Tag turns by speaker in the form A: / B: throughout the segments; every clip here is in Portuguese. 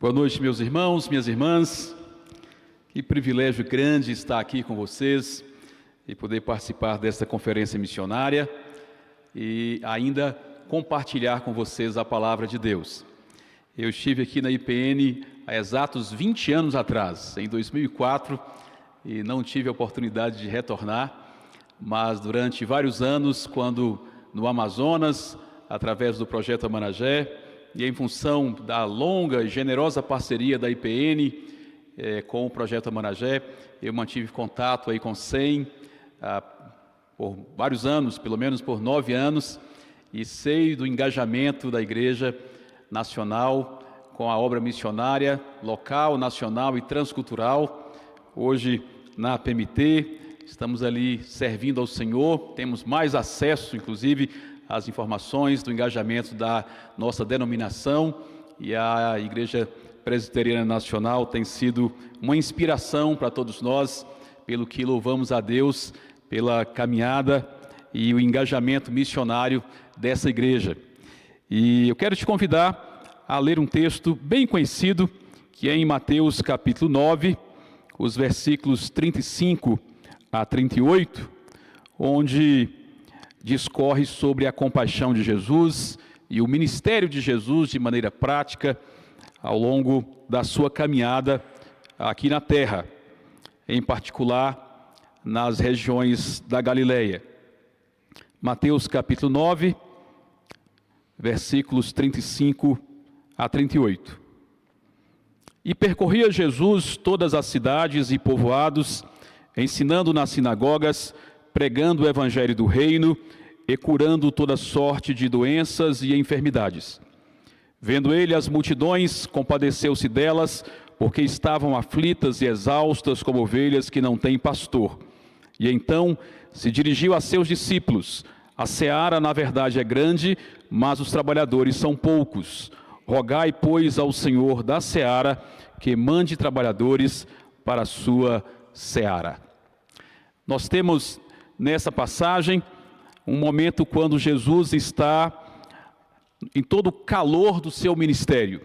A: Boa noite, meus irmãos, minhas irmãs. Que privilégio grande estar aqui com vocês e poder participar desta conferência missionária e ainda compartilhar com vocês a palavra de Deus. Eu estive aqui na IPN há exatos 20 anos atrás, em 2004, e não tive a oportunidade de retornar, mas durante vários anos, quando no Amazonas, através do Projeto Amanagé, e em função da longa e generosa parceria da IPN com o Projeto Amanagé, eu mantive contato aí com o SEM por vários anos, pelo menos por 9 anos, e sei do engajamento da Igreja Nacional com a obra missionária local, nacional e transcultural. Hoje, na PMT, estamos ali servindo ao Senhor, temos mais acesso, inclusive, às informações do engajamento da nossa denominação, e a Igreja Presbiteriana Nacional tem sido uma inspiração para todos nós, pelo que louvamos a Deus pela caminhada e o engajamento missionário dessa igreja. E eu quero te convidar a ler um texto bem conhecido, que é em Mateus capítulo 9, os versículos 35 a 38, onde discorre sobre a compaixão de Jesus e o ministério de Jesus de maneira prática ao longo da sua caminhada aqui na terra, em particular nas regiões da Galileia. Mateus capítulo 9, versículos 35 a 38. E percorria Jesus todas as cidades e povoados, ensinando nas sinagogas, pregando o evangelho do reino e curando toda sorte de doenças e enfermidades. Vendo ele as multidões, compadeceu-se delas, porque estavam aflitas e exaustas como ovelhas que não têm pastor. E então se dirigiu a seus discípulos: a seara, na verdade, é grande, mas os trabalhadores são poucos. Rogai, pois, ao Senhor da seara que mande trabalhadores para a sua seara. Nós temos nessa passagem um momento quando Jesus está em todo o calor do seu ministério.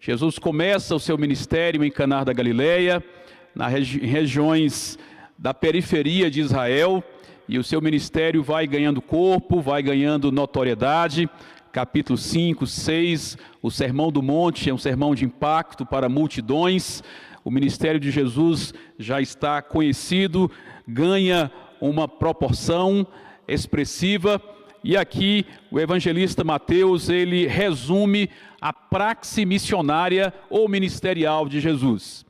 A: Jesus começa o seu ministério em Caná da Galileia, em regiões da periferia de Israel, e o seu ministério vai ganhando corpo, vai ganhando notoriedade. Capítulo 5, 6, o Sermão do Monte é um sermão de impacto para multidões. O ministério de Jesus já está conhecido, ganha uma proporção expressiva, e aqui o evangelista Mateus, ele resume a praxe missionária ou ministerial de Jesus.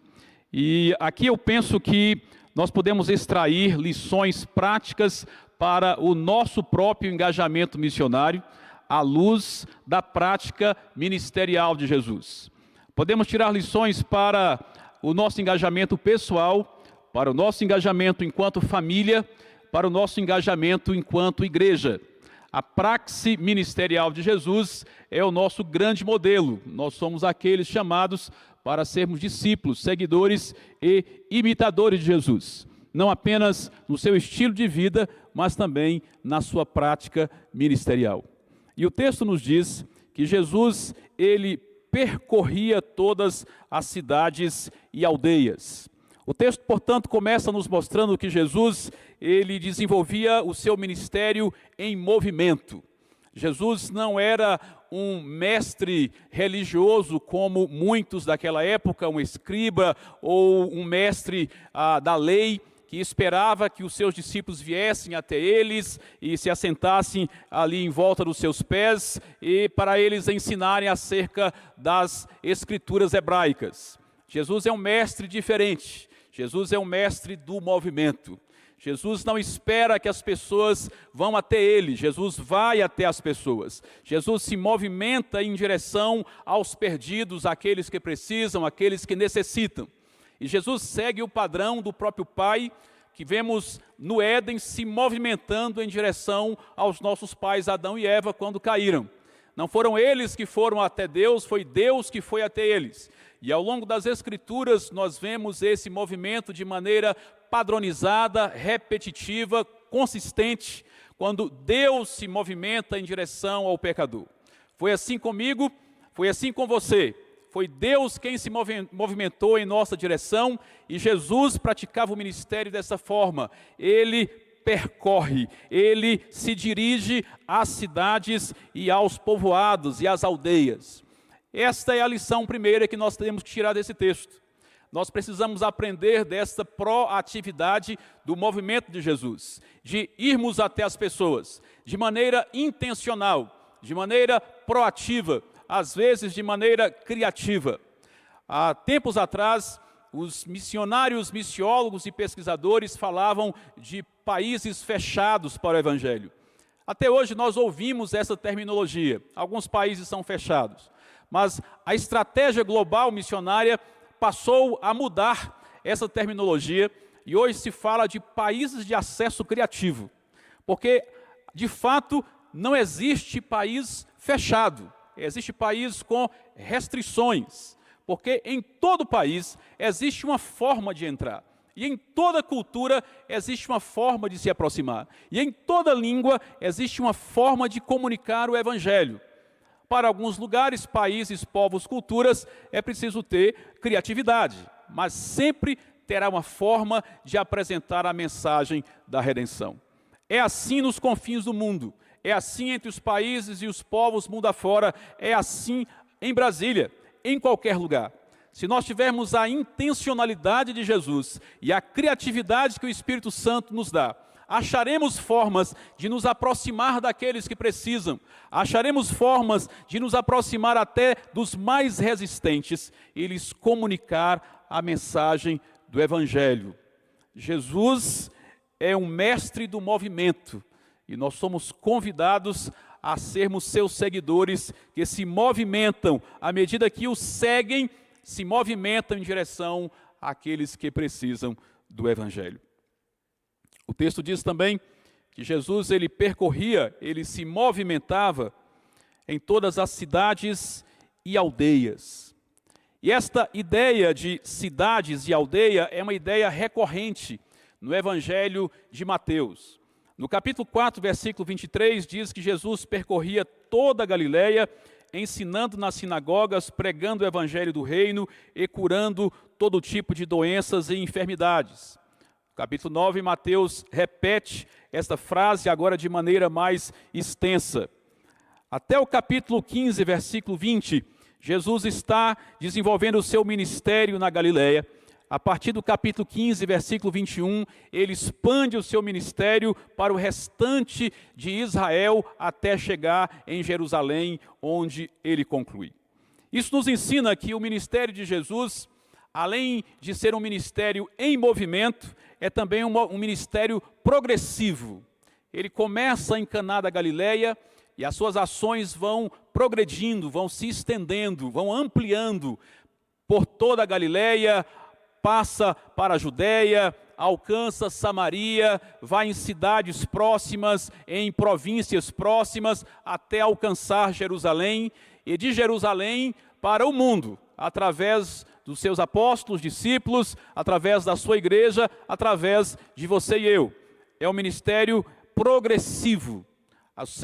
A: E aqui eu penso que nós podemos extrair lições práticas para o nosso próprio engajamento missionário, à luz da prática ministerial de Jesus. Podemos tirar lições para o nosso engajamento pessoal, para o nosso engajamento enquanto família, para o nosso engajamento enquanto igreja. A praxe ministerial de Jesus é o nosso grande modelo. Nós somos aqueles chamados para sermos discípulos, seguidores e imitadores de Jesus. Não apenas no seu estilo de vida, mas também na sua prática ministerial. E o texto nos diz que Jesus, ele percorria todas as cidades e aldeias. O texto, portanto, começa nos mostrando que Jesus, ele desenvolvia o seu ministério em movimento. Jesus não era um mestre religioso como muitos daquela época, um escriba ou um mestre da lei, que esperava que os seus discípulos viessem até eles e se assentassem ali em volta dos seus pés e para eles ensinarem acerca das escrituras hebraicas. Jesus é um mestre diferente. Jesus é um mestre do movimento. Jesus não espera que as pessoas vão até ele, Jesus vai até as pessoas. Jesus se movimenta em direção aos perdidos, àqueles que precisam, àqueles que necessitam. E Jesus segue o padrão do próprio Pai, que vemos no Éden se movimentando em direção aos nossos pais Adão e Eva quando caíram. Não foram eles que foram até Deus, foi Deus que foi até eles. E ao longo das Escrituras nós vemos esse movimento de maneira padronizada, repetitiva, consistente, quando Deus se movimenta em direção ao pecador. Foi assim comigo, foi assim com você. foi Deus quem se movimentou em nossa direção e Jesus praticava o ministério dessa forma. Ele percorre, ele se dirige às cidades e aos povoados e às aldeias. Esta é a lição primeira que nós temos que tirar desse texto. Nós precisamos aprender dessa proatividade do movimento de Jesus, de irmos até as pessoas, de maneira intencional, de maneira proativa, às vezes de maneira criativa. Há tempos atrás, os missionários, missiólogos e pesquisadores falavam de países fechados para o Evangelho. Até hoje nós ouvimos essa terminologia. Alguns países são fechados. Mas a estratégia global missionária passou a mudar essa terminologia e hoje se fala de países de acesso criativo. Porque, de fato, não existe país fechado. Existe país com restrições, porque em todo país existe uma forma de entrar. E em toda cultura existe uma forma de se aproximar. E em toda língua existe uma forma de comunicar o Evangelho. Para alguns lugares, países, povos, culturas, é preciso ter criatividade, mas sempre terá uma forma de apresentar a mensagem da redenção. É assim nos confins do mundo. É assim entre os países e os povos mundo afora, é assim em Brasília, em qualquer lugar. Se nós tivermos a intencionalidade de Jesus e a criatividade que o Espírito Santo nos dá, acharemos formas de nos aproximar daqueles que precisam, acharemos formas de nos aproximar até dos mais resistentes e lhes comunicar a mensagem do Evangelho. Jesus é um mestre do movimento. E nós somos convidados a sermos seus seguidores que se movimentam, à medida que o seguem, se movimentam em direção àqueles que precisam do Evangelho. O texto diz também que Jesus, ele percorria, ele se movimentava em todas as cidades e aldeias. E esta ideia de cidades e aldeia é uma ideia recorrente no Evangelho de Mateus. No capítulo 4, versículo 23, diz que Jesus percorria toda a Galileia, ensinando nas sinagogas, pregando o evangelho do reino e curando todo tipo de doenças e enfermidades. No capítulo 9, Mateus repete esta frase agora de maneira mais extensa. Até o capítulo 15, versículo 20, Jesus está desenvolvendo o seu ministério na Galileia. A partir do capítulo 15, versículo 21, ele expande o seu ministério para o restante de Israel até chegar em Jerusalém, onde ele conclui. Isso nos ensina que o ministério de Jesus, além de ser um ministério em movimento, é também um ministério progressivo. Ele começa em Caná da Galileia e as suas ações vão progredindo, vão se estendendo, vão ampliando por toda a Galileia, passa para a Judéia, alcança Samaria, vai em cidades próximas, em províncias próximas, até alcançar Jerusalém, e de Jerusalém para o mundo, através dos seus apóstolos, discípulos, através da sua igreja, através de você e eu. É um ministério progressivo.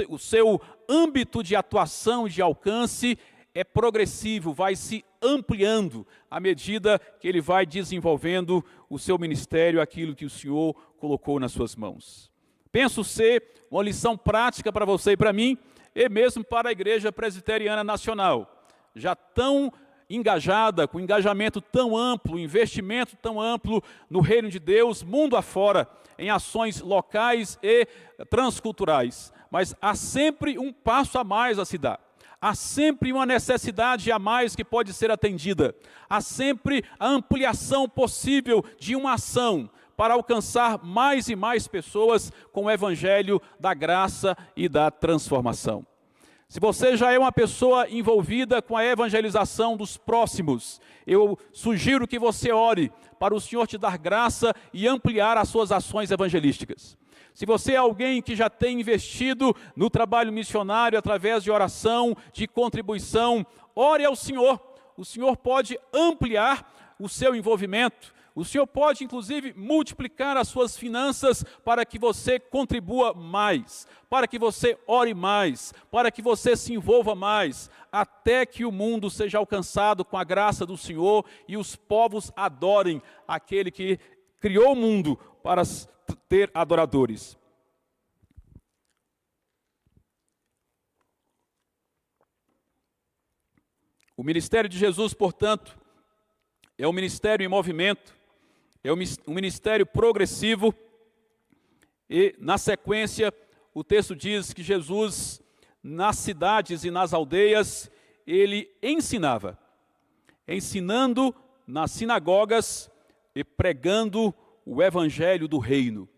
A: O seu âmbito de atuação, de alcance, é progressivo, vai se ampliando à medida que ele vai desenvolvendo o seu ministério, aquilo que o Senhor colocou nas suas mãos. Penso ser uma lição prática para você e para mim, e mesmo para a Igreja Presbiteriana Nacional, já tão engajada, com engajamento tão amplo, investimento tão amplo no reino de Deus, mundo afora, em ações locais e transculturais. Mas há sempre um passo a mais a se dar. Há sempre uma necessidade a mais que pode ser atendida. Há sempre a ampliação possível de uma ação para alcançar mais e mais pessoas com o evangelho da graça e da transformação. Se você já é uma pessoa envolvida com a evangelização dos próximos, eu sugiro que você ore para o Senhor te dar graça e ampliar as suas ações evangelísticas. Se você é alguém que já tem investido no trabalho missionário através de oração, de contribuição, ore ao Senhor. O Senhor pode ampliar o seu envolvimento. O Senhor pode, inclusive, multiplicar as suas finanças para que você contribua mais, para que você ore mais, para que você se envolva mais, até que o mundo seja alcançado com a graça do Senhor e os povos adorem aquele que criou o mundo para ter adoradores. O ministério de Jesus, portanto, é um ministério em movimento, é um ministério progressivo, e na sequência o texto diz que Jesus, nas cidades e nas aldeias, ele ensinava, ensinando nas sinagogas e pregando o evangelho do reino.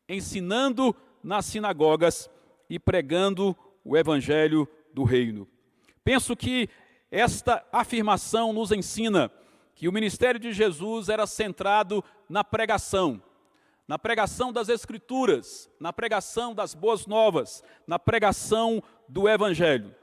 A: Ensinando nas sinagogas e pregando o evangelho do reino. Penso que esta afirmação nos ensina que o ministério de Jesus era centrado na pregação das Escrituras, na pregação das boas novas, na pregação do Evangelho.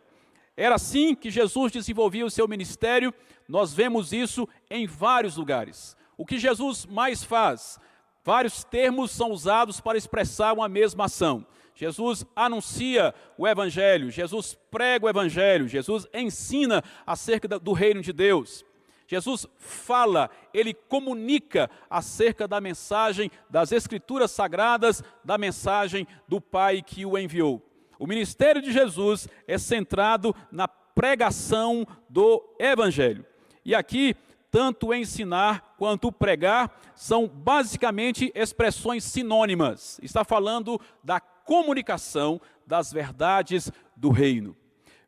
A: Era assim que Jesus desenvolvia o seu ministério. Nós vemos isso em vários lugares. O que Jesus mais faz? Vários termos são usados para expressar uma mesma ação. Jesus anuncia o Evangelho, Jesus prega o Evangelho, Jesus ensina acerca do reino de Deus. Jesus fala, ele comunica acerca da mensagem das Escrituras Sagradas, da mensagem do Pai que o enviou. O ministério de Jesus é centrado na pregação do Evangelho. E aqui, tanto ensinar quanto pregar são basicamente expressões sinônimas. Está falando da comunicação das verdades do reino.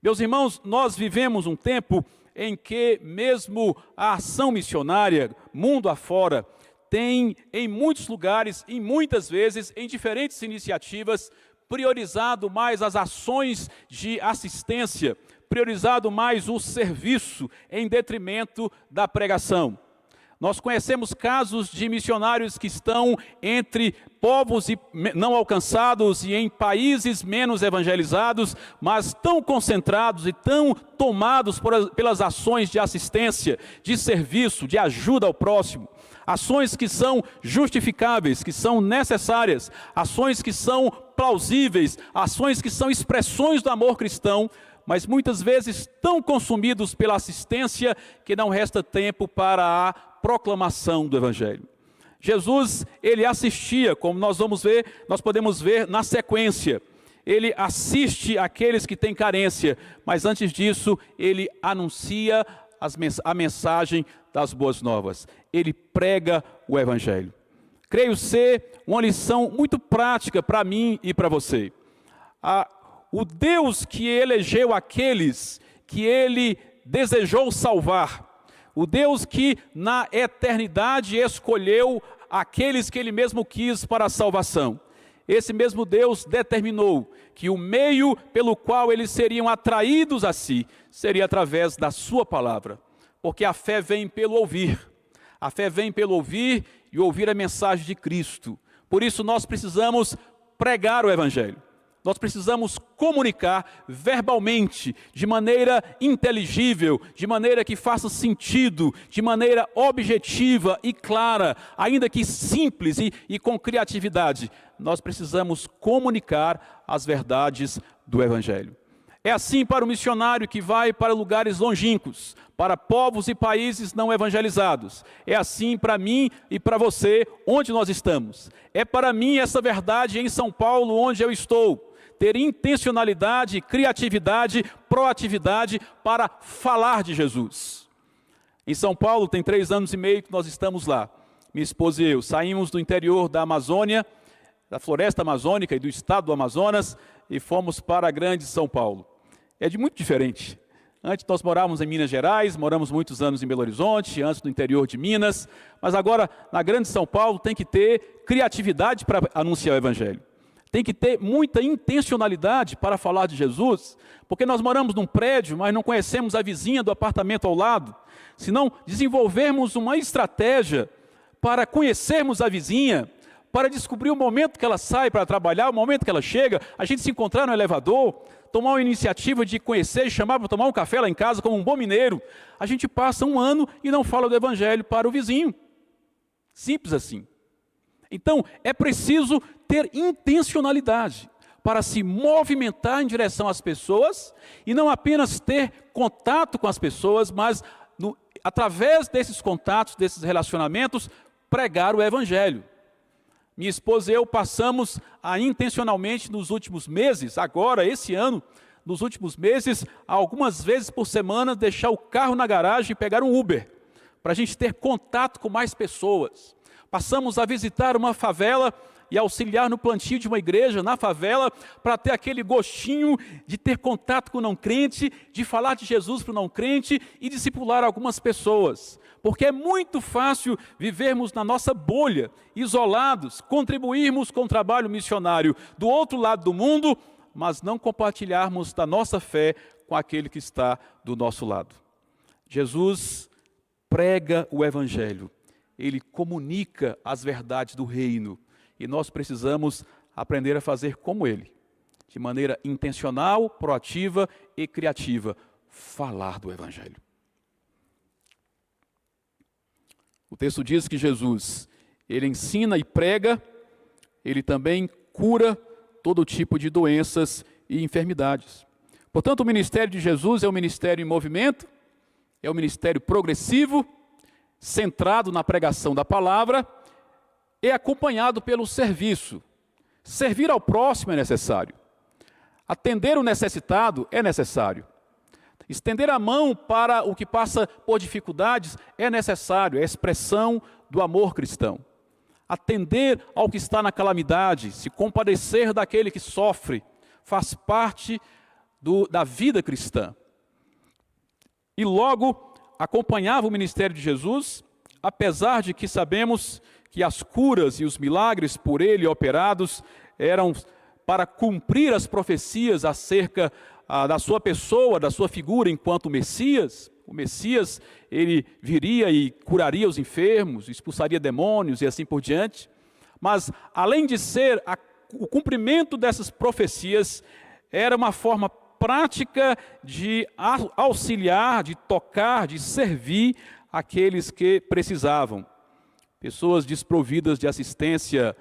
A: Meus irmãos, nós vivemos um tempo em que mesmo a ação missionária, mundo afora, tem em muitos lugares e muitas vezes em diferentes iniciativas priorizado mais as ações de assistência, priorizado mais o serviço em detrimento da pregação. Nós conhecemos casos de missionários que estão entre povos não alcançados e em países menos evangelizados, mas tão concentrados e tão tomados pelas ações de assistência, de serviço, de ajuda ao próximo. Ações que são justificáveis, que são necessárias, ações que são plausíveis, ações que são expressões do amor cristão, mas muitas vezes tão consumidos pela assistência que não resta tempo para a proclamação do Evangelho. Jesus, ele assistia, como nós podemos ver na sequência. Ele assiste aqueles que têm carência, mas antes disso, ele anuncia a mensagem das boas novas. Ele prega o Evangelho. Creio ser uma lição muito prática para mim e para você. O Deus que elegeu aqueles que ele desejou salvar, o Deus que na eternidade escolheu aqueles que ele mesmo quis para a salvação. Esse mesmo Deus determinou que o meio pelo qual eles seriam atraídos a si seria através da sua palavra, porque a fé vem pelo ouvir. A fé vem pelo ouvir e ouvir a mensagem de Cristo. Por isso nós precisamos pregar o Evangelho. Nós precisamos comunicar verbalmente, de maneira inteligível, de maneira que faça sentido, de maneira objetiva e clara, ainda que simples e com criatividade. Nós precisamos comunicar as verdades do Evangelho. É assim para o missionário que vai para lugares longínquos, para povos e países não evangelizados. É assim para mim e para você, onde nós estamos. É para mim essa verdade em São Paulo, onde eu estou. Ter intencionalidade, criatividade, proatividade para falar de Jesus. Em São Paulo tem 3 anos e meio que nós estamos lá. Minha esposa e eu saímos do interior da Amazônia, da floresta amazônica e do estado do Amazonas e fomos para a grande São Paulo. É de muito diferente. Antes nós morávamos em Minas Gerais, moramos muitos anos em Belo Horizonte, antes no interior de Minas, mas agora na grande São Paulo tem que ter criatividade para anunciar o Evangelho. Tem que ter muita intencionalidade para falar de Jesus, porque nós moramos num prédio, mas não conhecemos a vizinha do apartamento ao lado. Se não desenvolvermos uma estratégia para conhecermos a vizinha, para descobrir o momento que ela sai para trabalhar, o momento que ela chega, a gente se encontrar no elevador, tomar uma iniciativa de conhecer, chamar para tomar um café lá em casa como um bom mineiro, a gente passa um ano e não fala do Evangelho para o vizinho. Simples assim. Então, é preciso ter intencionalidade para se movimentar em direção às pessoas e não apenas ter contato com as pessoas, mas através desses contatos, desses relacionamentos, pregar o Evangelho. Minha esposa e eu passamos a intencionalmente nos últimos meses, agora, esse ano, nos últimos meses, algumas vezes por semana, deixar o carro na garagem e pegar um Uber, para a gente ter contato com mais pessoas. Passamos a visitar uma favela e auxiliar no plantio de uma igreja na favela, para ter aquele gostinho de ter contato com o não crente, de falar de Jesus para o não crente e discipular algumas pessoas. Porque é muito fácil vivermos na nossa bolha, isolados, contribuirmos com o trabalho missionário do outro lado do mundo, mas não compartilharmos da nossa fé com aquele que está do nosso lado. Jesus prega o Evangelho, ele comunica as verdades do reino, e nós precisamos aprender a fazer como ele, de maneira intencional, proativa e criativa, falar do Evangelho. O texto diz que Jesus, ele ensina e prega, ele também cura todo tipo de doenças e enfermidades. Portanto, o ministério de Jesus é um ministério em movimento, é um ministério progressivo, centrado na pregação da palavra e acompanhado pelo serviço. Servir ao próximo é necessário. Atender o necessitado é necessário. Estender a mão para o que passa por dificuldades é necessário, é a expressão do amor cristão. Atender ao que está na calamidade, se compadecer daquele que sofre, faz parte da vida cristã. E logo acompanhava o ministério de Jesus, apesar de que sabemos que as curas e os milagres por ele operados eram para cumprir as profecias acerca da sua pessoa, da sua figura enquanto Messias. O Messias, ele viria e curaria os enfermos, expulsaria demônios e assim por diante. Mas, além de ser o cumprimento dessas profecias, era uma forma prática de auxiliar, de tocar, de servir aqueles que precisavam. Pessoas desprovidas de assistência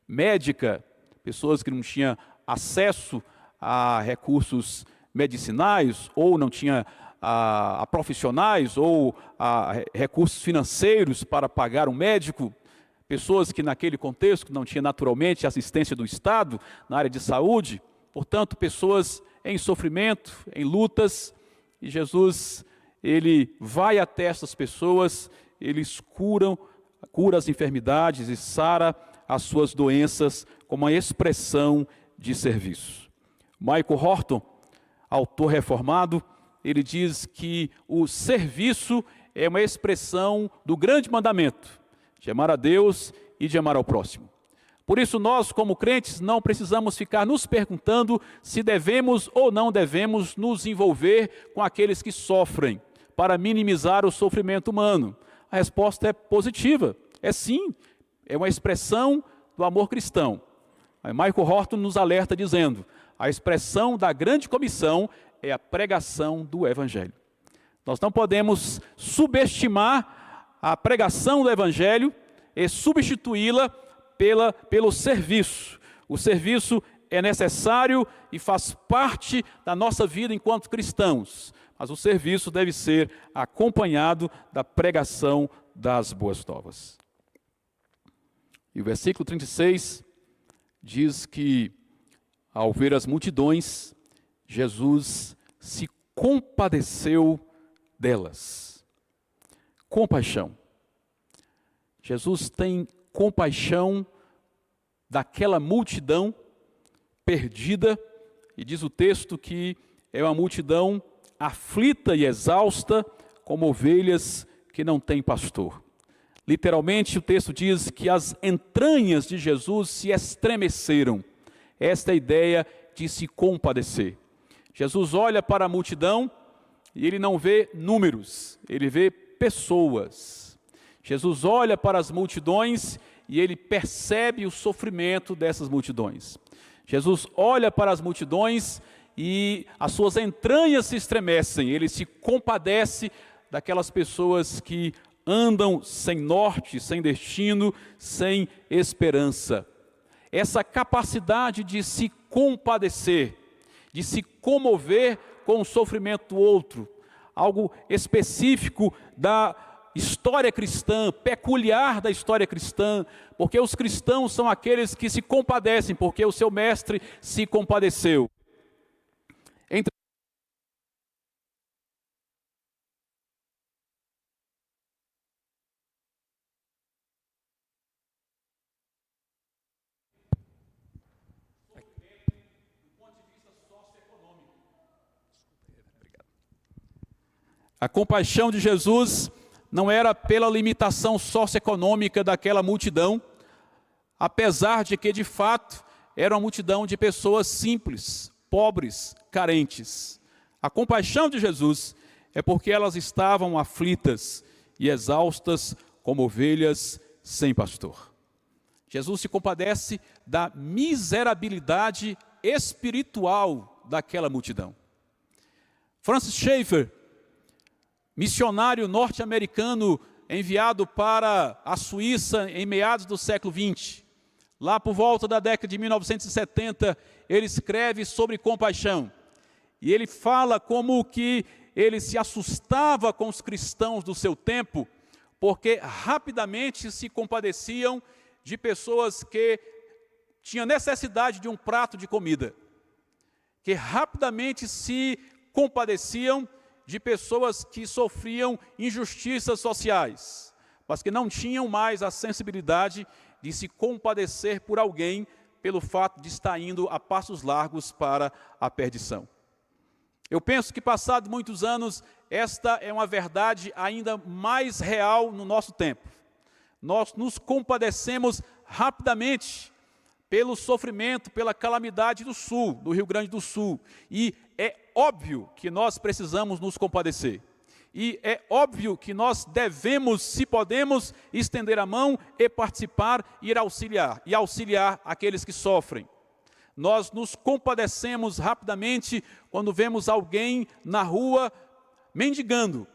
A: médica, pessoas que não tinham acesso a recursos medicinais, ou não tinham a profissionais, ou a recursos financeiros para pagar um médico, pessoas que naquele contexto não tinham naturalmente assistência do Estado na área de saúde, portanto, pessoas em sofrimento, em lutas, e Jesus, ele vai até essas pessoas, eles cura as enfermidades e sara as suas doenças como uma expressão de serviço. Michael Horton, autor reformado, ele diz que o serviço é uma expressão do grande mandamento, de amar a Deus e de amar ao próximo. Por isso nós, como crentes, não precisamos ficar nos perguntando se devemos ou não devemos nos envolver com aqueles que sofrem, para minimizar o sofrimento humano. A resposta é positiva, é sim, é uma expressão do amor cristão. Michael Horton nos alerta dizendo, a expressão da grande comissão é a pregação do Evangelho. Nós não podemos subestimar a pregação do Evangelho e substituí-la pelo serviço. O serviço é necessário e faz parte da nossa vida enquanto cristãos, mas o serviço deve ser acompanhado da pregação das boas novas. E o versículo 36 diz que, ao ver as multidões, Jesus se compadeceu delas. Compaixão. Jesus tem compaixão daquela multidão perdida, e diz o texto que é uma multidão aflita e exausta, como ovelhas que não têm pastor. Literalmente o texto diz que as entranhas de Jesus se estremeceram. Esta é a ideia de se compadecer. Jesus olha para a multidão e ele não vê números, ele vê pessoas. Jesus olha para as multidões e ele percebe o sofrimento dessas multidões. Jesus olha para as multidões e as suas entranhas se estremecem, ele se compadece daquelas pessoas que andam sem norte, sem destino, sem esperança. Essa capacidade de se compadecer, de se comover com o sofrimento do outro, algo específico da história cristã, peculiar da história cristã, porque os cristãos são aqueles que se compadecem, porque o seu mestre se compadeceu. A compaixão de Jesus não era pela limitação socioeconômica daquela multidão, apesar de que, de fato, era uma multidão de pessoas simples, pobres, carentes. A compaixão de Jesus é porque elas estavam aflitas e exaustas como ovelhas sem pastor. Jesus se compadece da miserabilidade espiritual daquela multidão. Francis Schaeffer, missionário norte-americano enviado para a Suíça em meados do século XX, lá por volta da década de 1970, ele escreve sobre compaixão. E ele fala como que ele se assustava com os cristãos do seu tempo, porque rapidamente se compadeciam de pessoas que tinham necessidade de um prato de comida, que rapidamente se compadeciam de pessoas que sofriam injustiças sociais, mas que não tinham mais a sensibilidade de se compadecer por alguém pelo fato de estar indo a passos largos para a perdição. Eu penso que, passados muitos anos, esta é uma verdade ainda mais real no nosso tempo. Nós nos compadecemos rapidamente pelo sofrimento, pela calamidade do Sul, do Rio Grande do Sul. E é óbvio que nós precisamos nos compadecer. E é óbvio que nós devemos, se podemos, estender a mão e participar, ir auxiliar, e auxiliar aqueles que sofrem. Nós nos compadecemos rapidamente quando vemos alguém na rua mendigando,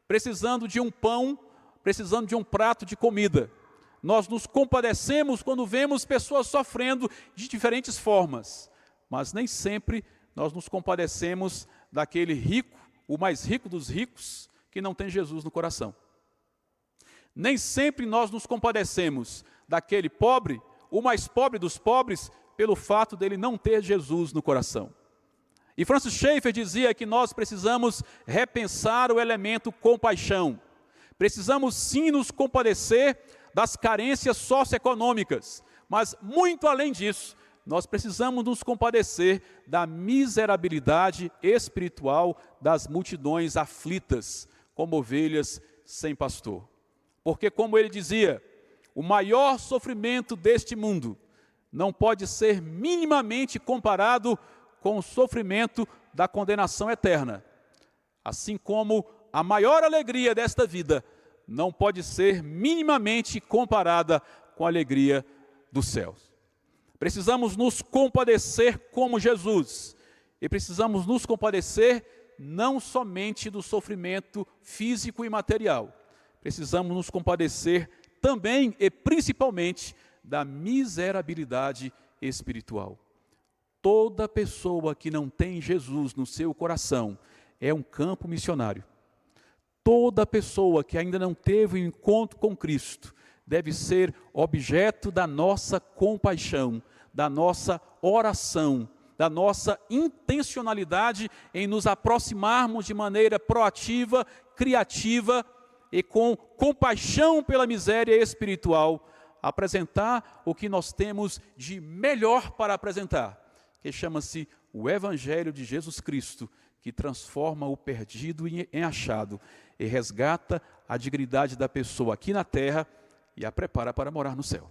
A: precisando de um pão, precisando de um prato de comida. Nós nos compadecemos quando vemos pessoas sofrendo de diferentes formas, mas nem sempre nós nos compadecemos daquele rico, o mais rico dos ricos, que não tem Jesus no coração. Nem sempre nós nos compadecemos daquele pobre, o mais pobre dos pobres, pelo fato dele não ter Jesus no coração. E Francis Schaeffer dizia que nós precisamos repensar o elemento compaixão. Precisamos sim nos compadecer das carências socioeconômicas, mas muito além disso, nós precisamos nos compadecer da miserabilidade espiritual das multidões aflitas, como ovelhas sem pastor. Porque, como ele dizia, o maior sofrimento deste mundo não pode ser minimamente comparado com o sofrimento da condenação eterna. Assim como a maior alegria desta vida não pode ser minimamente comparada com a alegria dos céus. Precisamos nos compadecer como Jesus, e precisamos nos compadecer não somente do sofrimento físico e material, precisamos nos compadecer também e principalmente da miserabilidade espiritual. Toda pessoa que não tem Jesus no seu coração é um campo missionário. Toda pessoa que ainda não teve um encontro com Cristo deve ser objeto da nossa compaixão, da nossa oração, da nossa intencionalidade em nos aproximarmos de maneira proativa, criativa e com compaixão pela miséria espiritual, apresentar o que nós temos de melhor para apresentar, que chama-se o Evangelho de Jesus Cristo, que transforma o perdido em achado e resgata a dignidade da pessoa aqui na terra e a prepara para morar no céu.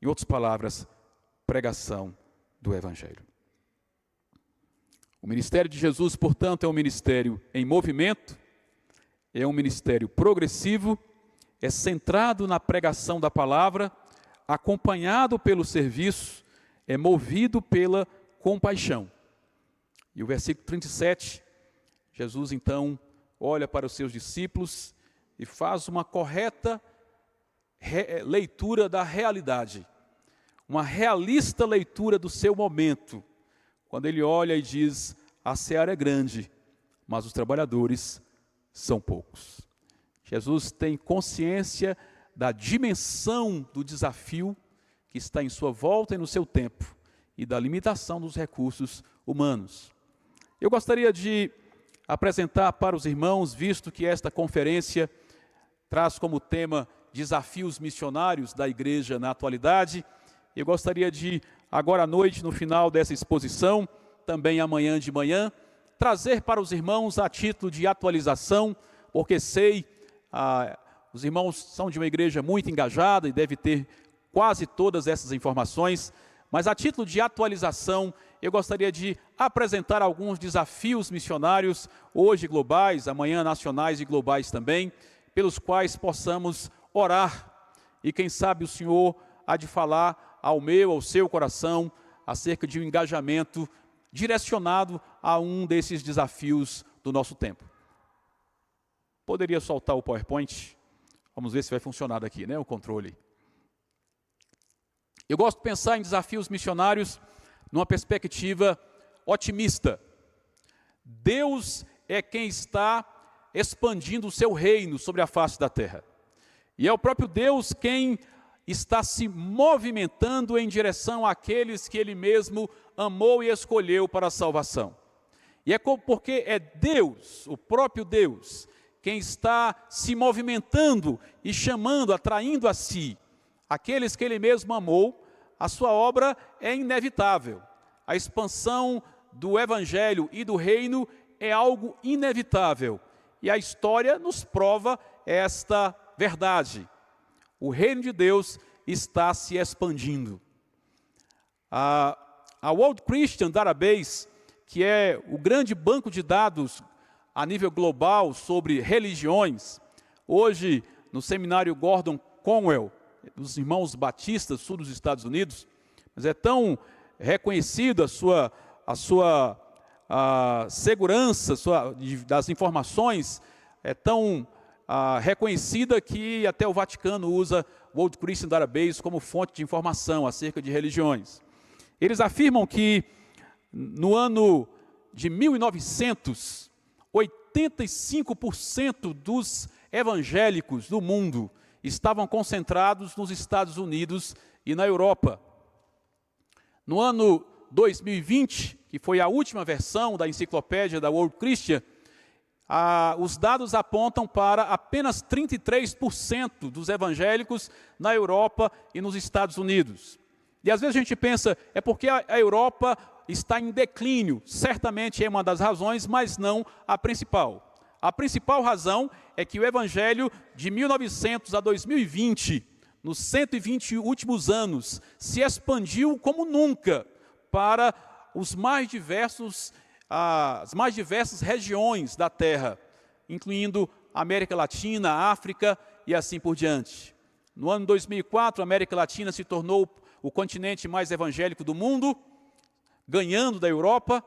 A: Em outras palavras, pregação do Evangelho. O ministério de Jesus, portanto, é um ministério em movimento, é um ministério progressivo, é centrado na pregação da palavra, acompanhado pelo serviço, é movido pela compaixão. E o versículo 37, Jesus então olha para os seus discípulos e faz uma correta leitura da realidade, uma realista leitura do seu momento, quando ele olha e diz: a seara é grande, mas os trabalhadores são poucos. Jesus tem consciência da dimensão do desafio que está em sua volta e no seu tempo, e da limitação dos recursos humanos. Eu gostaria de apresentar para os irmãos, visto que esta conferência traz como tema desafios missionários da igreja na atualidade, eu gostaria de, agora à noite, no final dessa exposição, também amanhã de manhã, trazer para os irmãos a título de atualização, porque sei, os irmãos são de uma igreja muito engajada e deve ter quase todas essas informações, mas a título de atualização, eu gostaria de apresentar alguns desafios missionários, hoje globais, amanhã nacionais e globais também, pelos quais possamos orar, e quem sabe o Senhor há de falar ao meu, ao seu coração, acerca de um engajamento direcionado a um desses desafios do nosso tempo. Poderia soltar o PowerPoint? Vamos ver se vai funcionar daqui, né, o controle. Eu gosto de pensar em desafios missionários numa perspectiva otimista. Deus é quem está expandindo o seu reino sobre a face da terra. E é o próprio Deus quem está se movimentando em direção àqueles que Ele mesmo amou e escolheu para a salvação. E é porque é Deus, o próprio Deus, quem está se movimentando e chamando, atraindo a si aqueles que Ele mesmo amou. A sua obra é inevitável. A expansão do Evangelho e do Reino é algo inevitável. E a história nos prova esta verdade. O Reino de Deus está se expandindo. A World Christian Database, que é o grande banco de dados a nível global sobre religiões, hoje no seminário Gordon Conwell, dos irmãos batistas, sul dos Estados Unidos, mas é tão reconhecida a sua segurança das informações, é tão reconhecida que até o Vaticano usa o World Christian Database como fonte de informação acerca de religiões. Eles afirmam que no ano de 1900, 85% dos evangélicos do mundo estavam concentrados nos Estados Unidos e na Europa. No ano 2020, que foi a última versão da enciclopédia da World Christian, os dados apontam para apenas 33% dos evangélicos na Europa e nos Estados Unidos. E às vezes a gente pensa, é porque a Europa está em declínio. Certamente é uma das razões, mas não a principal. A principal razão é que o Evangelho de 1900 a 2020, nos 120 últimos anos, se expandiu como nunca para as mais diversas regiões da Terra, incluindo América Latina, África e assim por diante. No ano 2004, a América Latina se tornou o continente mais evangélico do mundo, ganhando da Europa.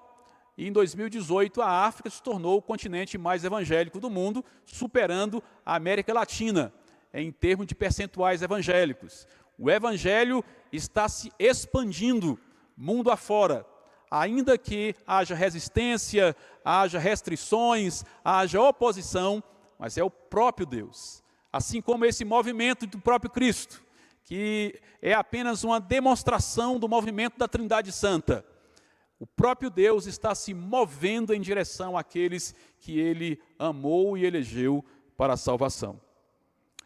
A: E em 2018, a África se tornou o continente mais evangélico do mundo, superando a América Latina, em termos de percentuais evangélicos. O Evangelho está se expandindo mundo afora, ainda que haja resistência, haja restrições, haja oposição, mas é o próprio Deus. Assim como esse movimento do próprio Cristo, que é apenas uma demonstração do movimento da Trindade Santa. O próprio Deus está se movendo em direção àqueles que Ele amou e elegeu para a salvação.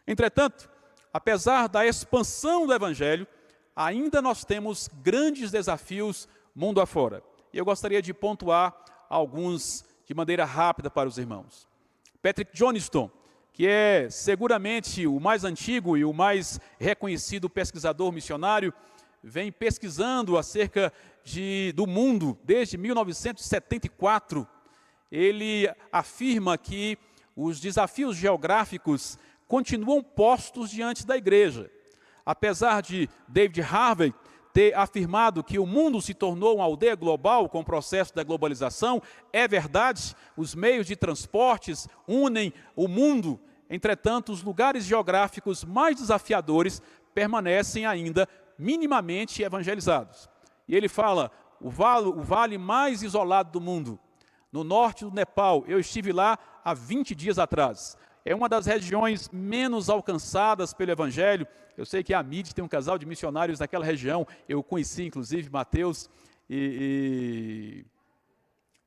A: Entretanto, apesar da expansão do Evangelho, ainda nós temos grandes desafios mundo afora. E eu gostaria de pontuar alguns de maneira rápida para os irmãos. Patrick Johnston, que é seguramente o mais antigo e o mais reconhecido pesquisador missionário, vem pesquisando acerca do mundo desde 1974. Ele afirma que os desafios geográficos continuam postos diante da igreja. Apesar de David Harvey ter afirmado que o mundo se tornou uma aldeia global com o processo da globalização, é verdade, os meios de transportes unem o mundo Entretanto, os lugares geográficos mais desafiadores permanecem ainda minimamente evangelizados. E ele fala, o vale mais isolado do mundo, no norte do Nepal, eu estive lá há 20 dias atrás. É uma das regiões menos alcançadas pelo Evangelho. Eu sei que a Amide tem um casal de missionários naquela região. Eu conheci, inclusive, Mateus e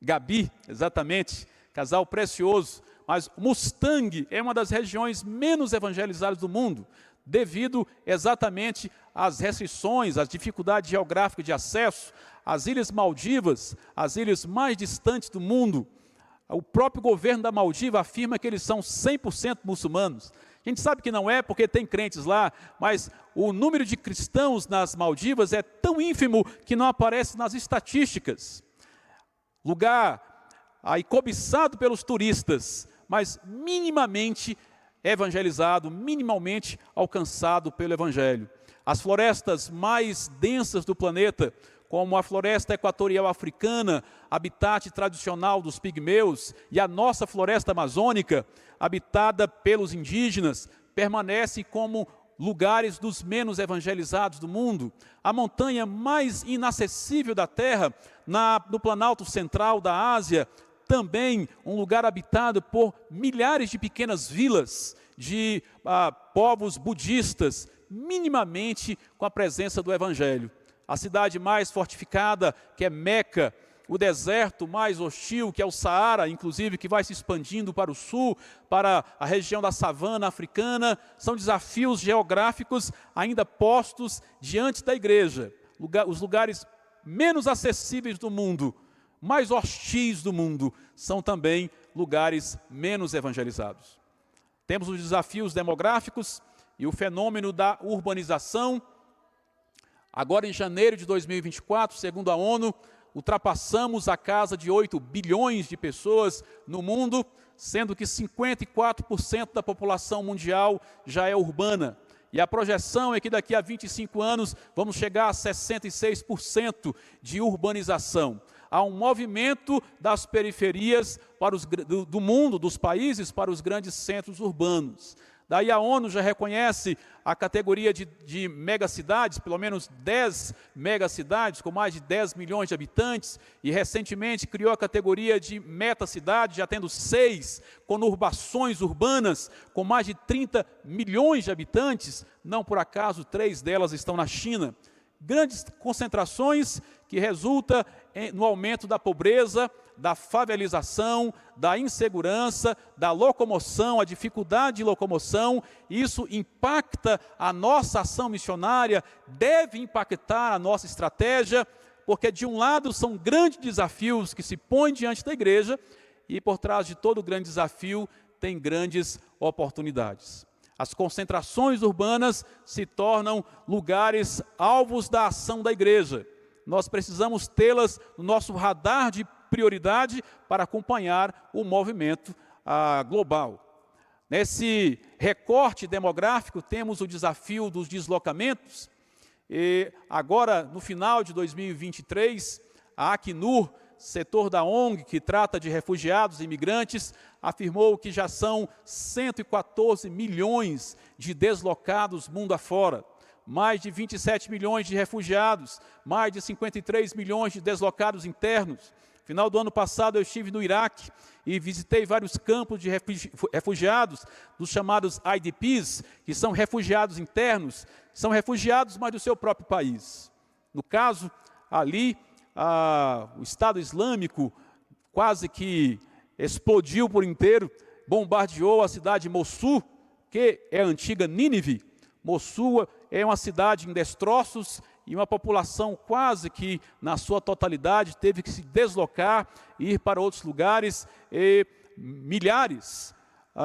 A: Gabi, exatamente. Casal precioso. Mas o Mustang é uma das regiões menos evangelizadas do mundo, devido exatamente às restrições, às dificuldades geográficas de acesso. As Ilhas Maldivas, as ilhas mais distantes do mundo, o próprio governo da Maldiva afirma que eles são 100% muçulmanos. A gente sabe que não é, porque tem crentes lá, mas o número de cristãos nas Maldivas é tão ínfimo que não aparece nas estatísticas. Lugar aí cobiçado pelos turistas, mas minimamente evangelizado, minimamente alcançado pelo Evangelho. As florestas mais densas do planeta, como a floresta equatorial africana, habitat tradicional dos pigmeus, e a nossa floresta amazônica, habitada pelos indígenas, permanece como lugares dos menos evangelizados do mundo. A montanha mais inacessível da Terra, no Planalto Central da Ásia, também um lugar habitado por milhares de pequenas vilas de povos budistas, minimamente com a presença do Evangelho. A cidade mais fortificada, que é Meca, o deserto mais hostil, que é o Saara, inclusive, que vai se expandindo para o sul, para a região da savana africana, são desafios geográficos ainda postos diante da igreja. Os lugares menos acessíveis do mundo, mais hostis do mundo, são também lugares menos evangelizados. Temos os desafios demográficos e o fenômeno da urbanização. Agora, em janeiro de 2024, segundo a ONU, ultrapassamos a casa de 8 bilhões de pessoas no mundo, sendo que 54% da população mundial já é urbana. E a projeção é que daqui a 25 anos vamos chegar a 66% de urbanização. Há um movimento das periferias do mundo, dos países, para os grandes centros urbanos. Daí a ONU já reconhece a categoria de megacidades, pelo menos 10 megacidades, com mais de 10 milhões de habitantes, e recentemente criou a categoria de metacidade, já tendo 6 conurbações urbanas, com mais de 30 milhões de habitantes, não por acaso 3 delas estão na China. Grandes concentrações que resultam no aumento da pobreza, da favelização, da insegurança, da locomoção, a dificuldade de locomoção. Isso impacta a nossa ação missionária, deve impactar a nossa estratégia, porque de um lado são grandes desafios que se põem diante da igreja, e por trás de todo grande desafio tem grandes oportunidades. As concentrações urbanas se tornam lugares alvos da ação da igreja. Nós precisamos tê-las no nosso radar de prioridade para acompanhar o movimento global. Nesse recorte demográfico, temos o desafio dos deslocamentos. E agora, no final de 2023, a Acnur, setor da ONG que trata de refugiados e imigrantes, afirmou que já são 114 milhões de deslocados mundo afora, mais de 27 milhões de refugiados, mais de 53 milhões de deslocados internos. No final do ano passado eu estive no Iraque e visitei vários campos de refugiados, dos chamados IDPs, que são refugiados internos, são refugiados, mas do seu próprio país. No caso, ali, o Estado Islâmico quase que explodiu por inteiro, bombardeou a cidade de Mossul, que é a antiga Nínive. Mossul é uma cidade em destroços e uma população quase que, na sua totalidade, teve que se deslocar e ir para outros lugares. E milhares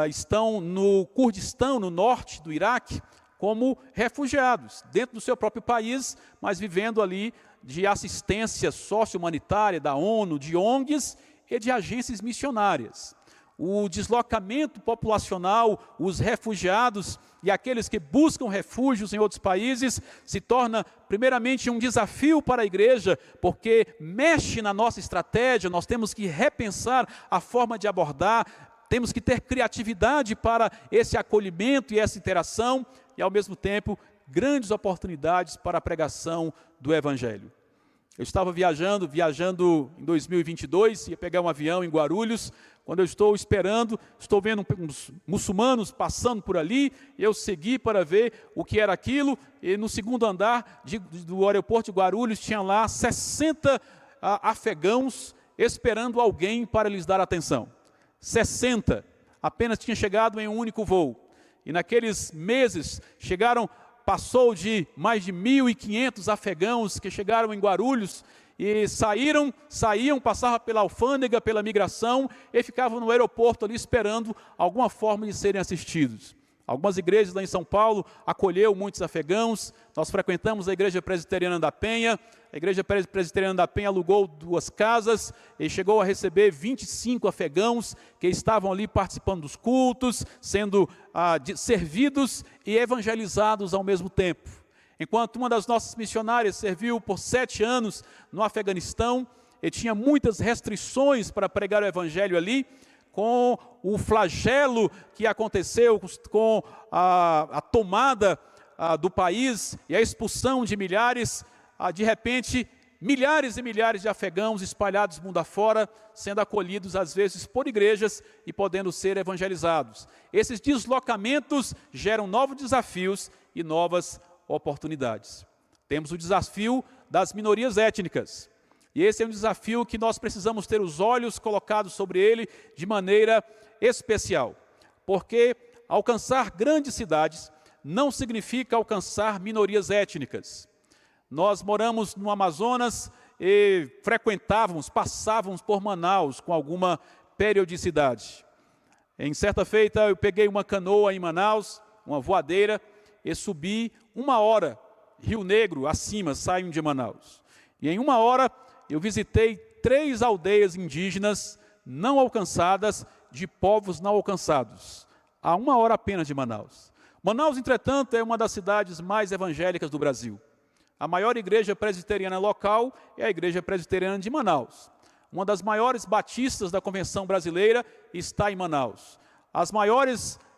A: estão no Kurdistão, no norte do Iraque, como refugiados, dentro do seu próprio país, mas vivendo ali de assistência socio-humanitária da ONU, de ONGs e de agências missionárias. O deslocamento populacional, os refugiados e aqueles que buscam refúgios em outros países, se torna primeiramente um desafio para a igreja, porque mexe na nossa estratégia, nós temos que repensar a forma de abordar, temos que ter criatividade para esse acolhimento e essa interação, e ao mesmo tempo, grandes oportunidades para a pregação do Evangelho. Eu estava viajando em 2022, ia pegar um avião em Guarulhos. Quando eu estou esperando, estou vendo uns muçulmanos passando por ali, eu segui para ver o que era aquilo, e no segundo andar do aeroporto de Guarulhos tinha lá 60 afegãos esperando alguém para lhes dar atenção. 60, apenas tinha chegado em um único voo. E naqueles meses passou de mais de 1.500 afegãos que chegaram em Guarulhos e saíam, passavam pela alfândega, pela migração e ficavam no aeroporto ali esperando alguma forma de serem assistidos. Algumas igrejas lá em São Paulo acolheu muitos afegãos. Nós frequentamos a Igreja Presbiteriana da Penha. A Igreja Presbiteriana da Penha alugou 2 casas e chegou a receber 25 afegãos que estavam ali participando dos cultos, sendo servidos e evangelizados ao mesmo tempo. Enquanto uma das nossas missionárias serviu por 7 anos no Afeganistão e tinha muitas restrições para pregar o evangelho ali, com o flagelo que aconteceu com a tomada do país e a expulsão de milhares, de repente, milhares e milhares de afegãos espalhados mundo afora, sendo acolhidos às vezes por igrejas e podendo ser evangelizados. Esses deslocamentos geram novos desafios e novas oportunidades. Temos o desafio das minorias étnicas. E esse é um desafio que nós precisamos ter os olhos colocados sobre ele de maneira especial. Porque alcançar grandes cidades não significa alcançar minorias étnicas. Nós moramos no Amazonas e passávamos por Manaus com alguma periodicidade. Em certa feita eu peguei uma canoa em Manaus, uma voadeira, e subi 1 hora, Rio Negro acima, saio de Manaus. E em 1 hora eu visitei 3 aldeias indígenas não alcançadas de povos não alcançados, a 1 hora apenas de Manaus. Manaus, entretanto, é uma das cidades mais evangélicas do Brasil. A maior igreja presbiteriana local é a Igreja Presbiteriana de Manaus. Uma das maiores batistas da Convenção Brasileira está em Manaus.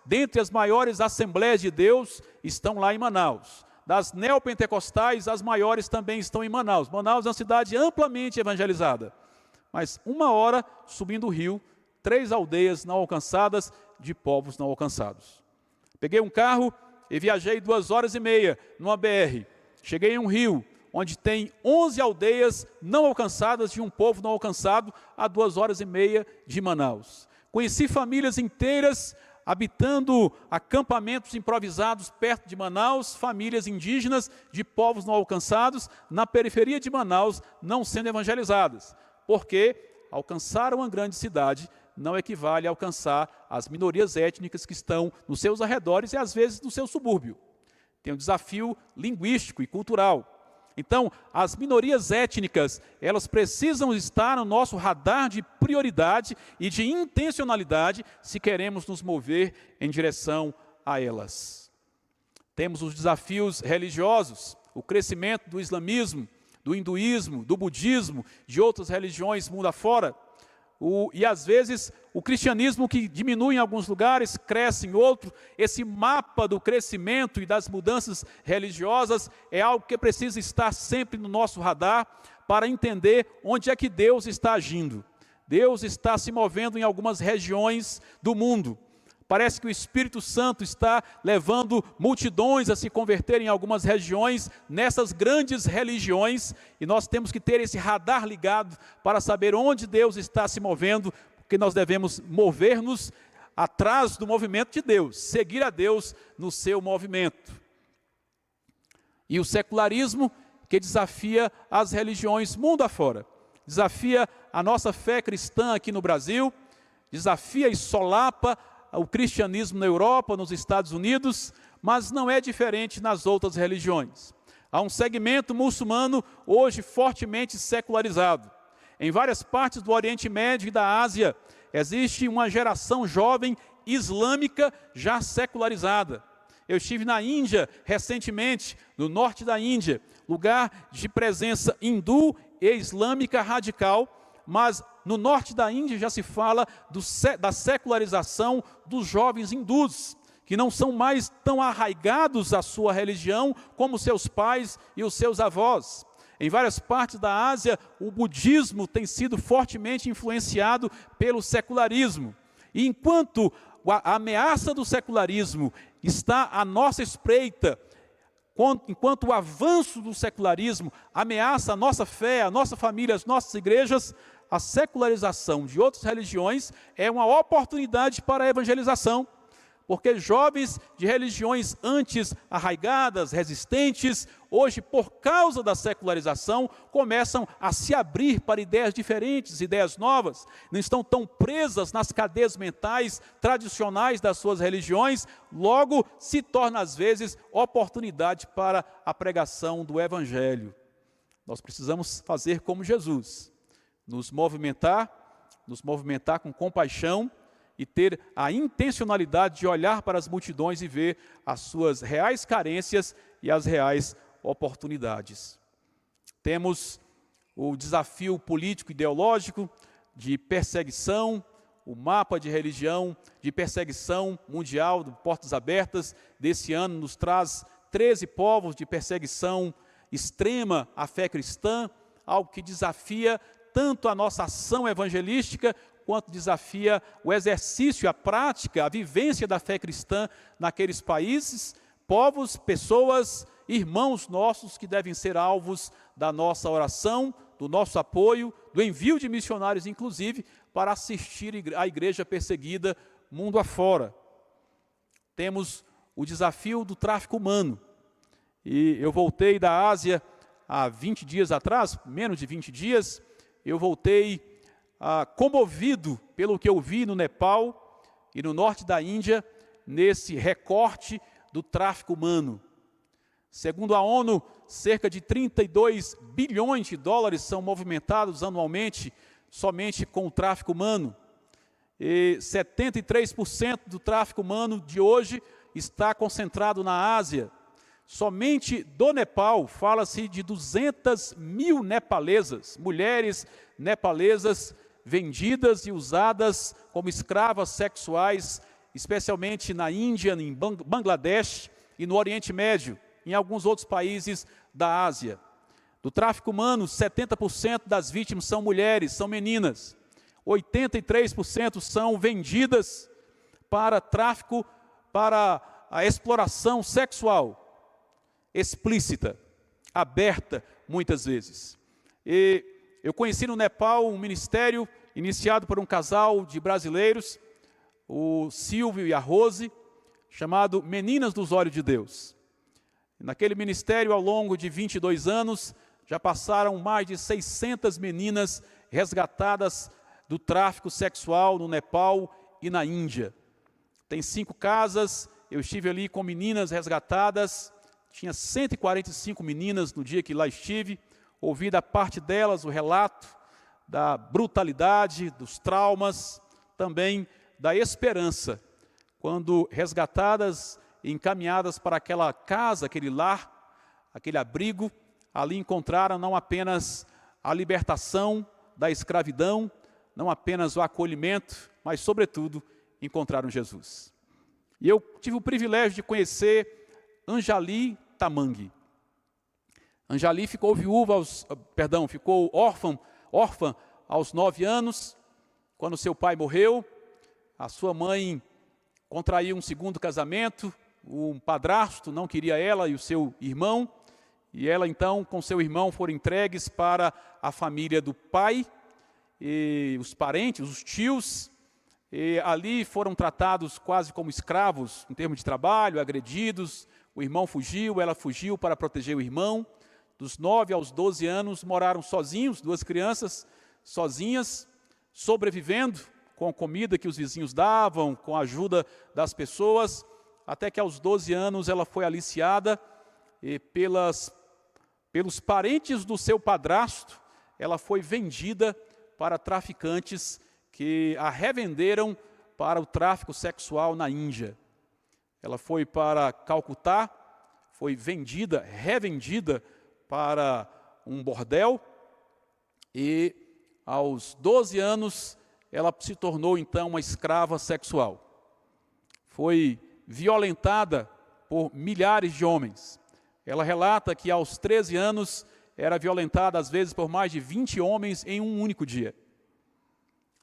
A: Dentre as maiores Assembleias de Deus estão lá em Manaus. Das neopentecostais, as maiores também estão em Manaus. Manaus é uma cidade amplamente evangelizada. Mas 1 hora subindo o rio, 3 aldeias não alcançadas de povos não alcançados. Peguei um carro e viajei 2 horas e meia numa BR. Cheguei em um rio, onde tem 11 aldeias não alcançadas de um povo não alcançado, a 2 horas e meia de Manaus. Conheci famílias inteiras habitando acampamentos improvisados perto de Manaus, famílias indígenas de povos não alcançados, na periferia de Manaus, não sendo evangelizadas. Porque alcançar uma grande cidade não equivale a alcançar as minorias étnicas que estão nos seus arredores e às vezes no seu subúrbio. Tem um desafio linguístico e cultural. Então, as minorias étnicas, elas precisam estar no nosso radar de prioridade e de intencionalidade se queremos nos mover em direção a elas. Temos os desafios religiosos, o crescimento do islamismo, do hinduísmo, do budismo, de outras religiões mundo afora. E às vezes o cristianismo que diminui em alguns lugares, cresce em outros. Esse mapa do crescimento e das mudanças religiosas é algo que precisa estar sempre no nosso radar para entender onde é que Deus está agindo. Deus está se movendo em algumas regiões do mundo. Parece que o Espírito Santo está levando multidões a se converterem em algumas regiões, nessas grandes religiões, e nós temos que ter esse radar ligado para saber onde Deus está se movendo, porque nós devemos mover-nos atrás do movimento de Deus, seguir a Deus no seu movimento. E o secularismo que desafia as religiões mundo afora, desafia a nossa fé cristã aqui no Brasil, desafia e solapa o cristianismo na Europa, nos Estados Unidos, mas não é diferente nas outras religiões. Há um segmento muçulmano hoje fortemente secularizado. Em várias partes do Oriente Médio e da Ásia, existe uma geração jovem islâmica já secularizada. Eu estive na Índia recentemente, no norte da Índia, lugar de presença hindu e islâmica radical, mas no norte da Índia já se fala da secularização dos jovens hindus, que não são mais tão arraigados à sua religião como seus pais e os seus avós. Em várias partes da Ásia, o budismo tem sido fortemente influenciado pelo secularismo. E enquanto a ameaça do secularismo está à nossa espreita, enquanto o avanço do secularismo ameaça a nossa fé, a nossa família, as nossas igrejas, a secularização de outras religiões é uma oportunidade para a evangelização, porque jovens de religiões antes arraigadas, resistentes, hoje, por causa da secularização, começam a se abrir para ideias diferentes, ideias novas, não estão tão presas nas cadeias mentais tradicionais das suas religiões, logo se torna, às vezes, oportunidade para a pregação do Evangelho. Nós precisamos fazer como Jesus, nos movimentar com compaixão, e ter a intencionalidade de olhar para as multidões e ver as suas reais carências e as reais oportunidades. Temos o desafio político-ideológico de perseguição, o mapa de religião de perseguição mundial, de Portas Abertas, desse ano nos traz 13 povos de perseguição extrema à fé cristã, algo que desafia tanto a nossa ação evangelística, quanto desafia o exercício, a prática, a vivência da fé cristã naqueles países, povos, pessoas, irmãos nossos que devem ser alvos da nossa oração, do nosso apoio, do envio de missionários, inclusive, para assistir à igreja perseguida mundo afora. Temos o desafio do tráfico humano. E eu voltei da Ásia há 20 dias atrás, menos de 20 dias, eu voltei comovido pelo que eu vi no Nepal e no norte da Índia, nesse recorte do tráfico humano. Segundo a ONU, cerca de 32 bilhões de dólares são movimentados anualmente somente com o tráfico humano. E 73% do tráfico humano de hoje está concentrado na Ásia. Somente do Nepal, fala-se de 200 mil nepalesas, mulheres nepalesas, vendidas e usadas como escravas sexuais, especialmente na Índia, em Bangladesh e no Oriente Médio, em alguns outros países da Ásia. Do tráfico humano, 70% das vítimas são mulheres, são meninas. 83% são vendidas para tráfico, para a exploração sexual, explícita, aberta muitas vezes. E eu conheci no Nepal um ministério iniciado por um casal de brasileiros, o Silvio e a Rose, chamado Meninas dos Olhos de Deus. Naquele ministério, ao longo de 22 anos, já passaram mais de 600 meninas resgatadas do tráfico sexual no Nepal e na Índia. Tem 5 casas, eu estive ali com meninas resgatadas, tinha 145 meninas no dia que lá estive, ouvi da parte delas o relato da brutalidade, dos traumas, também da esperança, quando resgatadas e encaminhadas para aquela casa, aquele lar, aquele abrigo, ali encontraram não apenas a libertação da escravidão, não apenas o acolhimento, mas, sobretudo, encontraram Jesus. E eu tive o privilégio de conhecer Anjali Tamangue. Anjali ficou ficou órfã aos 9 anos, quando seu pai morreu. A sua mãe contraiu um segundo casamento, um padrasto não queria ela e o seu irmão, e ela então com seu irmão foram entregues para a família do pai, e os parentes, os tios, e ali foram tratados quase como escravos, em termos de trabalho, agredidos. O irmão fugiu, ela fugiu para proteger o irmão. Dos 9 aos 12 anos moraram sozinhos, 2 crianças sozinhas, sobrevivendo com a comida que os vizinhos davam, com a ajuda das pessoas, até que aos 12 anos ela foi aliciada e pelos parentes do seu padrasto, ela foi vendida para traficantes que a revenderam para o tráfico sexual na Índia. Ela foi para Calcutá, foi revendida para um bordel, e aos 12 anos, ela se tornou então uma escrava sexual. Foi violentada por milhares de homens. Ela relata que aos 13 anos era violentada às vezes por mais de 20 homens em um único dia.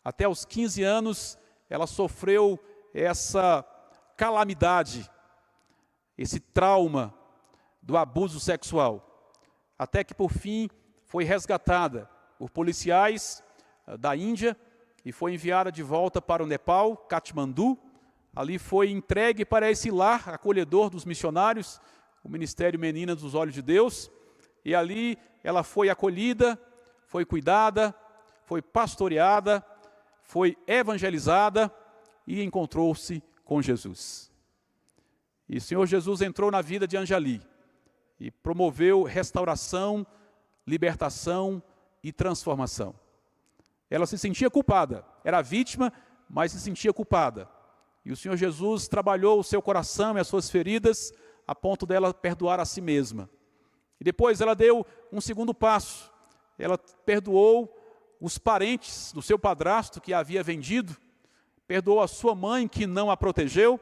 A: Até os 15 anos ela sofreu essa calamidade, esse trauma do abuso sexual, até que por fim foi resgatada por policiais da Índia e foi enviada de volta para o Nepal, Katmandu. Ali foi entregue para esse lar acolhedor dos missionários, o Ministério Meninas dos Olhos de Deus, e ali ela foi acolhida, foi cuidada, foi pastoreada, foi evangelizada e encontrou-se com Jesus. E o Senhor Jesus entrou na vida de Anjali e promoveu restauração, libertação e transformação. Ela se sentia culpada, era vítima, mas se sentia culpada. E o Senhor Jesus trabalhou o seu coração e as suas feridas a ponto dela perdoar a si mesma. E depois ela deu um segundo passo. Ela perdoou os parentes do seu padrasto que a havia vendido, perdoou a sua mãe que não a protegeu,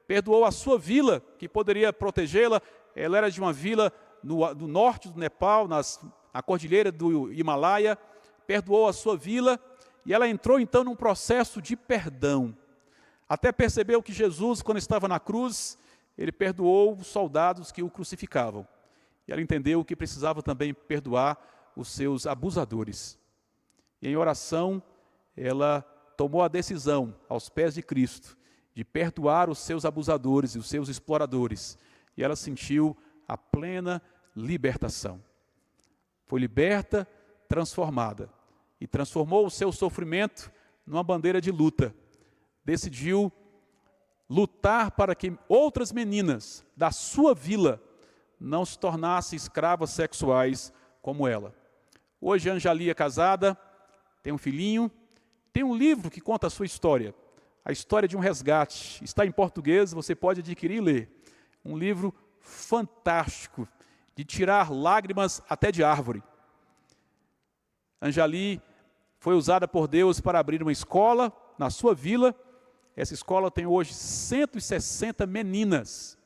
A: perdoou a sua vila que poderia protegê-la. Ela era de uma vila no norte do Nepal, na cordilheira do Himalaia, perdoou a sua vila e ela entrou então num processo de perdão. Até percebeu que Jesus, quando estava na cruz, ele perdoou os soldados que o crucificavam. E ela entendeu que precisava também perdoar os seus abusadores. E em oração, ela tomou a decisão, aos pés de Cristo, de perdoar os seus abusadores e os seus exploradores. E ela sentiu a plena libertação. Foi liberta, transformada. E transformou o seu sofrimento numa bandeira de luta. Decidiu lutar para que outras meninas da sua vila não se tornassem escravas sexuais como ela. Hoje Anjali é casada, tem um filhinho, tem um livro que conta a sua história, a história de um resgate. Está em português, você pode adquirir e ler. Um livro fantástico, de tirar lágrimas até de árvore. Anjali foi usada por Deus para abrir uma escola na sua vila. Essa escola tem hoje 160 meninas,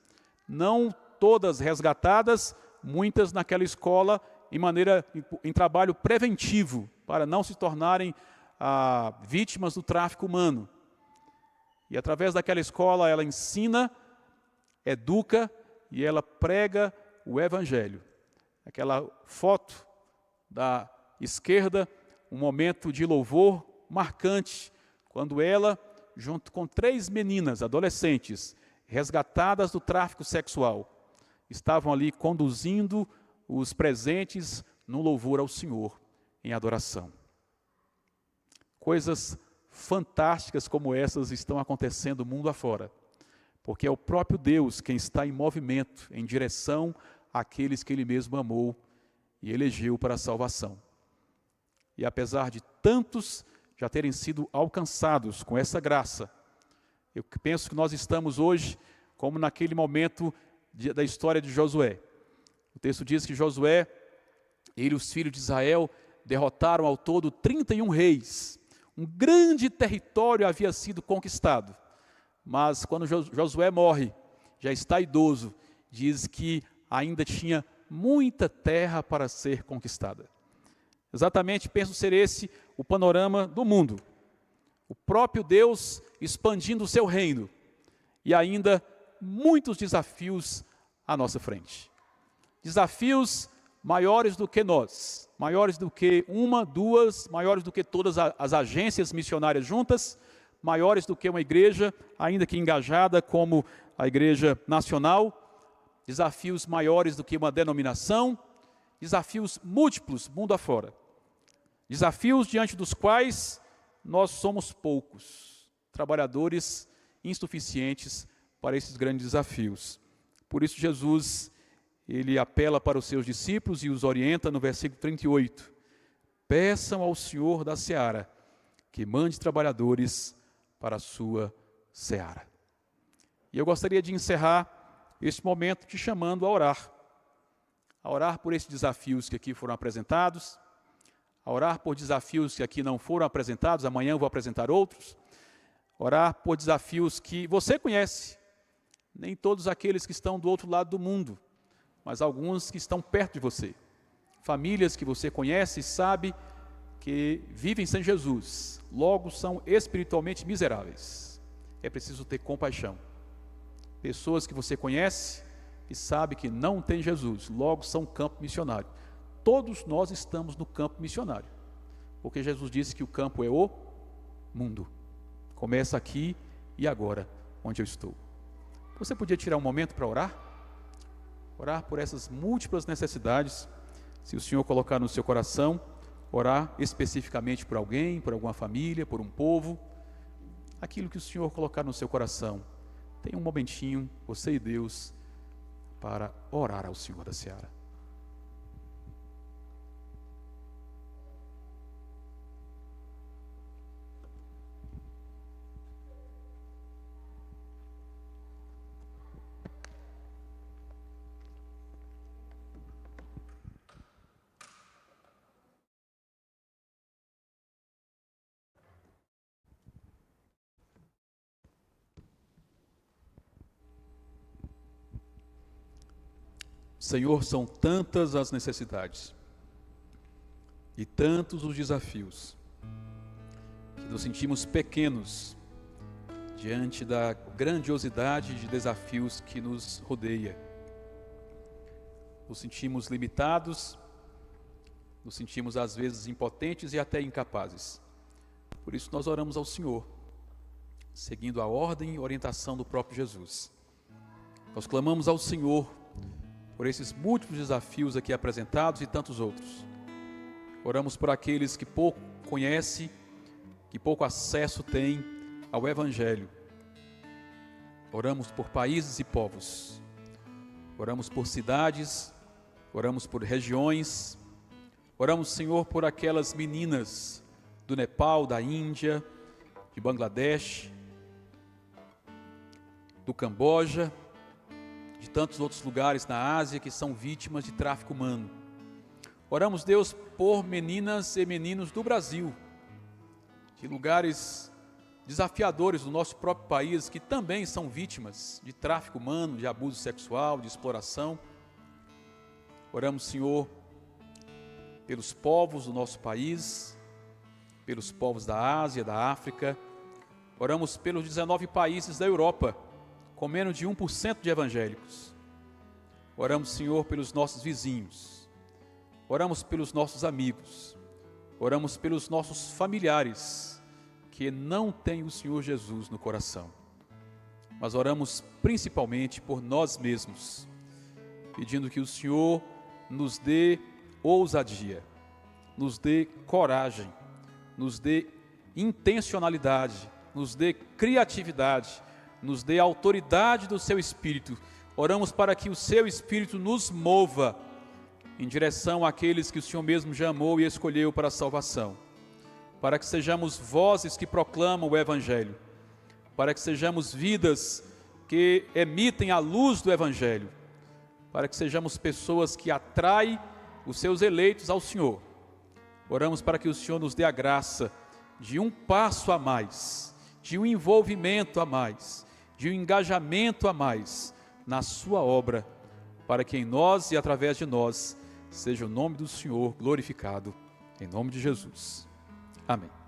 A: não todas resgatadas, muitas naquela escola em trabalho preventivo, para não se tornarem vítimas do tráfico humano. E através daquela escola ela ensina, educa e ela prega o Evangelho. Aquela foto da esquerda, um momento de louvor marcante, quando ela, junto com 3 meninas, adolescentes, resgatadas do tráfico sexual, estavam ali conduzindo os presentes no louvor ao Senhor, em adoração. Coisas fantásticas como essas estão acontecendo mundo afora, porque é o próprio Deus quem está em movimento, em direção àqueles que Ele mesmo amou e elegeu para a salvação. E apesar de tantos já terem sido alcançados com essa graça, eu penso que nós estamos hoje como naquele momento da história de Josué. O texto diz que Josué, ele e os filhos de Israel derrotaram ao todo 31 reis. Um grande território havia sido conquistado. Mas quando Josué morre, já está idoso, diz que ainda tinha muita terra para ser conquistada. Exatamente, penso ser esse o panorama do mundo. O próprio Deus expandindo o seu reino e ainda muitos desafios à nossa frente. Desafios maiores do que nós, maiores do que uma, duas, maiores do que todas as agências missionárias juntas, maiores do que uma igreja, ainda que engajada como a Igreja Nacional, desafios maiores do que uma denominação, desafios múltiplos mundo afora. Desafios diante dos quais nós somos poucos, trabalhadores insuficientes para esses grandes desafios. Por isso Jesus, ele apela para os seus discípulos e os orienta no versículo 38. Peçam ao Senhor da seara que mande trabalhadores para a sua seara. E eu gostaria de encerrar este momento te chamando a orar por esses desafios que aqui foram apresentados, a orar por desafios que aqui não foram apresentados, amanhã eu vou apresentar outros, orar por desafios que você conhece, nem todos aqueles que estão do outro lado do mundo, mas alguns que estão perto de você, famílias que você conhece e sabe que vivem sem Jesus, logo são espiritualmente miseráveis. É preciso ter compaixão. Pessoas que você conhece e sabe que não tem Jesus, logo são campo missionário. Todos nós estamos no campo missionário, porque Jesus disse que o campo é o mundo. Começa aqui e agora, onde eu estou. Você podia tirar um momento para orar? Orar por essas múltiplas necessidades, se o Senhor colocar no seu coração, orar especificamente por alguém, por alguma família, por um povo, aquilo que o Senhor colocar no seu coração. Tenha um momentinho, você e Deus, para orar ao Senhor da Seara. Senhor, são tantas as necessidades e tantos os desafios, que nos sentimos pequenos diante da grandiosidade de desafios que nos rodeia. Nos sentimos limitados, nos sentimos às vezes impotentes e até incapazes. Por isso nós oramos ao Senhor, seguindo a ordem e orientação do próprio Jesus. Nós clamamos ao Senhor por esses múltiplos desafios aqui apresentados e tantos outros. Oramos por aqueles que pouco conhecem, que pouco acesso têm ao Evangelho. Oramos por países e povos. Oramos por cidades, oramos por regiões. Oramos, Senhor, por aquelas meninas do Nepal, da Índia, de Bangladesh, do Camboja, de tantos outros lugares na Ásia que são vítimas de tráfico humano. Oramos, Deus, por meninas e meninos do Brasil, de lugares desafiadores do nosso próprio país, que também são vítimas de tráfico humano, de abuso sexual, de exploração. Oramos, Senhor, pelos povos do nosso país, pelos povos da Ásia, da África. Oramos pelos 19 países da Europa, com menos de 1% de evangélicos. Oramos, Senhor, pelos nossos vizinhos. Oramos pelos nossos amigos. Oramos pelos nossos familiares que não têm o Senhor Jesus no coração. Mas oramos principalmente por nós mesmos, pedindo que o Senhor nos dê ousadia, nos dê coragem, nos dê intencionalidade, nos dê criatividade, nos dê autoridade do seu Espírito. Oramos para que o seu Espírito nos mova em direção àqueles que o Senhor mesmo já amou e escolheu para a salvação, para que sejamos vozes que proclamam o Evangelho, para que sejamos vidas que emitem a luz do Evangelho, para que sejamos pessoas que atraem os seus eleitos ao Senhor. Oramos para que o Senhor nos dê a graça de um passo a mais, de um envolvimento a mais, de um engajamento a mais na sua obra, para que em nós e através de nós seja o nome do Senhor glorificado, em nome de Jesus. Amém.